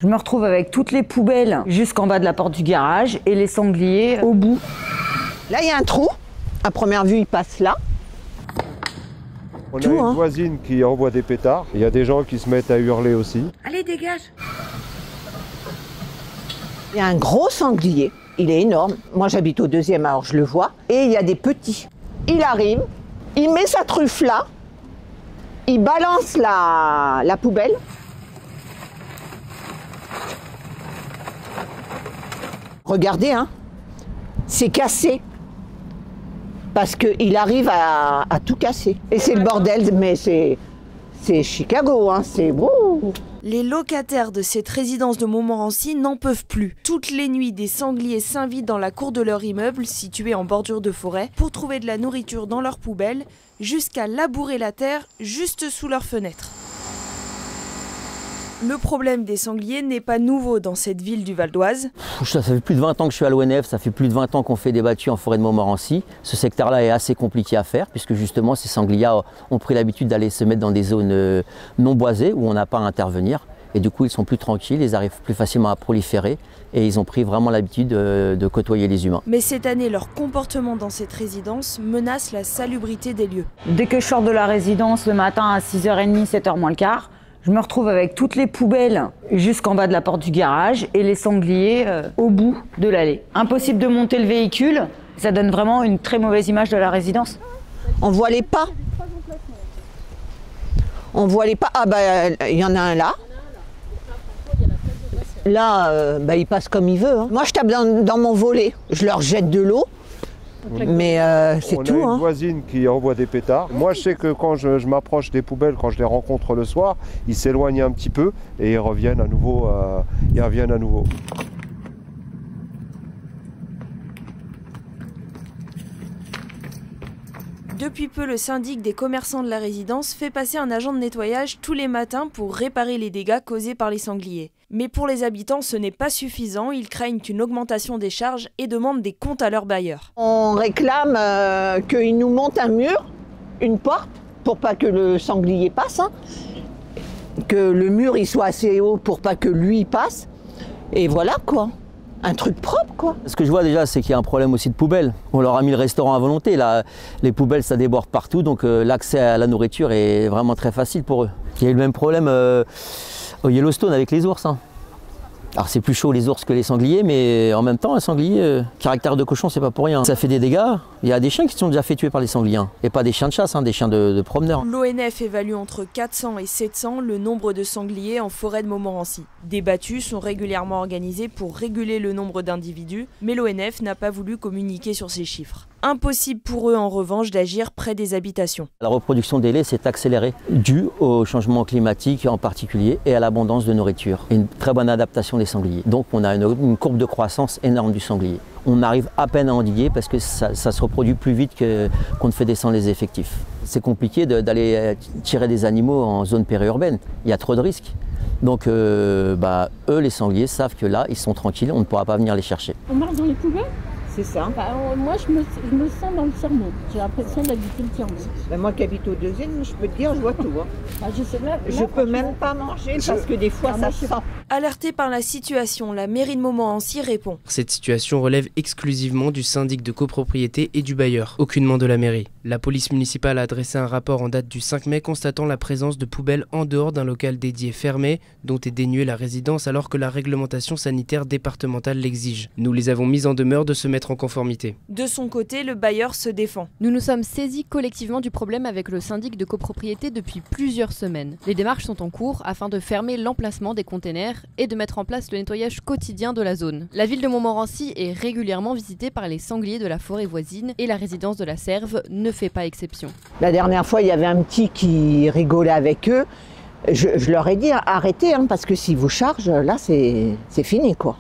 Je me retrouve avec toutes les poubelles jusqu'en bas de la porte du garage et les sangliers au bout. Là, il y a un trou. À première vue, il passe là. On a une voisine qui envoie des pétards. Il y a des gens qui se mettent à hurler aussi. Allez, dégage! Il y a un gros sanglier. Il est énorme. Moi, j'habite au 2e, alors je le vois. Et il y a des petits. Il arrive, il met sa truffe là, il balance la poubelle. Regardez, hein, c'est cassé. Parce qu'il arrive à tout casser. Et c'est le bordel, mais c'est Chicago, hein, c'est beau. Les locataires de cette résidence de Montmorency n'en peuvent plus. Toutes les nuits, des sangliers s'invitent dans la cour de leur immeuble, situé en bordure de forêt, pour trouver de la nourriture dans leurs poubelles, jusqu'à labourer la terre juste sous leurs fenêtres. Le problème des sangliers n'est pas nouveau dans cette ville du Val d'Oise. Ça fait plus de 20 ans que je suis à l'ONF, ça fait plus de 20 ans qu'on fait des battues en forêt de Montmorency. Ce secteur-là est assez compliqué à faire puisque justement ces sangliers ont pris l'habitude d'aller se mettre dans des zones non boisées où on n'a pas à intervenir. Et du coup ils sont plus tranquilles, ils arrivent plus facilement à proliférer et ils ont pris vraiment l'habitude de côtoyer les humains. Mais cette année, leur comportement dans cette résidence menace la salubrité des lieux. Dès que je sors de la résidence le matin à 6h30, 7h moins le quart, je me retrouve avec toutes les poubelles jusqu'en bas de la porte du garage et les sangliers au bout de l'allée. Impossible de monter le véhicule, ça donne vraiment une très mauvaise image de la résidence. On voit les pas. On voit les pas. Ah bah il y en a un là. Là, il passe comme il veut. Hein. Moi je tape dans mon volet, je leur jette de l'eau. Mais c'est tout. On a une voisine qui envoie des pétards. Moi, je sais que quand je m'approche des poubelles, quand je les rencontre le soir, ils s'éloignent un petit peu et ils reviennent à nouveau. Depuis peu, le syndic des commerçants de la résidence fait passer un agent de nettoyage tous les matins pour réparer les dégâts causés par les sangliers. Mais pour les habitants, ce n'est pas suffisant. Ils craignent une augmentation des charges et demandent des comptes à leurs bailleurs. On réclame qu'ils nous montent un mur, une porte, pour pas que le sanglier passe. Hein. Que le mur il soit assez haut pour pas que lui passe. Et voilà quoi. Un truc propre quoi. Ce que je vois déjà, c'est qu'il y a un problème aussi de poubelles. On leur a mis le restaurant à volonté. Là, les poubelles, ça déborde partout, donc l'accès à la nourriture est vraiment très facile pour eux. Il y a eu le même problème au Yellowstone avec les ours. Hein. Alors c'est plus chaud les ours que les sangliers, mais en même temps, un sanglier, caractère de cochon, c'est pas pour rien. Ça fait des dégâts. Il y a des chiens qui se sont déjà fait tuer par les sangliers. Hein. Et pas des chiens de chasse, hein, des chiens de promeneurs. L'ONF évalue entre 400 et 700 le nombre de sangliers en forêt de Montmorency. Des battues sont régulièrement organisées pour réguler le nombre d'individus, mais l'ONF n'a pas voulu communiquer sur ces chiffres. Impossible pour eux en revanche d'agir près des habitations. La reproduction des laits s'est accélérée dû au changement climatique en particulier et à l'abondance de nourriture. Et une très bonne adaptation des sangliers. Donc on a une courbe de croissance énorme du sanglier. On arrive à peine à endiguer parce que ça se reproduit plus vite qu'on ne fait descendre les effectifs. C'est compliqué d'aller tirer des animaux en zone périurbaine. Il y a trop de risques. Donc eux, les sangliers, savent que là, ils sont tranquilles, on ne pourra pas venir les chercher. On marche dans les poubelles? C'est ça. Moi, je me sens dans le cerveau. J'ai l'impression d'habiter le cerveau. Moi qui habite au 2e, je peux te dire, je vois tout. Hein. Je peux même pas manger parce que des fois, ça sent. Alertée par la situation, la mairie de Montmorency répond. Cette situation relève exclusivement du syndic de copropriété et du bailleur, aucunement de la mairie. La police municipale a adressé un rapport en date du 5 mai constatant la présence de poubelles en dehors d'un local dédié fermé, dont est dénuée la résidence alors que la réglementation sanitaire départementale l'exige. Nous les avons mis en demeure de se mettre en conformité. De son côté, le bailleur se défend. Nous nous sommes saisis collectivement du problème avec le syndic de copropriété depuis plusieurs semaines. Les démarches sont en cours afin de fermer l'emplacement des containers et de mettre en place le nettoyage quotidien de la zone. La ville de Montmorency est régulièrement visitée par les sangliers de la forêt voisine et la résidence de la Serve ne fait pas exception. La dernière fois, il y avait un petit qui rigolait avec eux. Je leur ai dit arrêtez, hein, parce que si vous chargent, là c'est fini quoi.